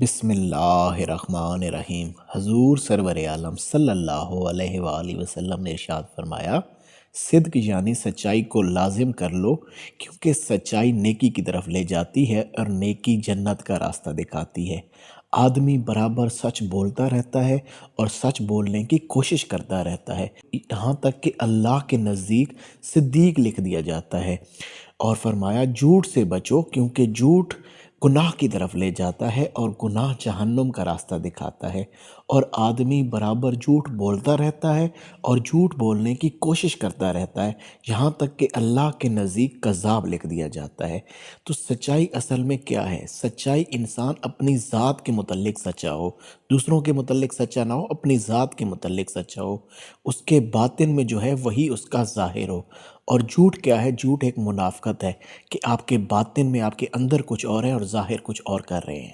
बिस्मिल्लाहिर्रहमानिर्रहीम। हजूर सरवर आलम सल्लल्लाहु अलैहि वसल्लम ने इरशाद फरमाया, सिद्क यानी सच्चाई को लाजिम कर लो, क्योंकि सच्चाई नेकी की तरफ ले जाती है और नेकी जन्नत का रास्ता दिखाती है। आदमी बराबर सच बोलता रहता है और सच बोलने की कोशिश करता रहता है, यहाँ तक कि अल्लाह के नज़दीक सिद्दीक लिख दिया जाता है। और फरमाया, झूठ से बचो, क्योंकि झूठ गुनाह की तरफ ले जाता है और गुनाह जहन्नुम का रास्ता दिखाता है। और आदमी बराबर झूठ बोलता रहता है और झूठ बोलने की कोशिश करता रहता है, यहाँ तक कि अल्लाह के नज़दीक कज़्ज़ाब लिख दिया जाता है। तो सच्चाई असल में क्या है? सच्चाई इंसान अपनी ज़ात के मुतल्लिक सच्चा हो, दूसरों के मुतल्लिक सच्चा ना हो, अपनी ज़ात के मुतल्लिक सच्चा हो। उसके बातिन में जो है वही उसका ज़ाहिर हो। और झूठ क्या है? झूठ एक मुनाफ़क़त है कि आपके बातिन में, आपके अंदर कुछ और है और ज़ाहिर कुछ और कर रहे हैं।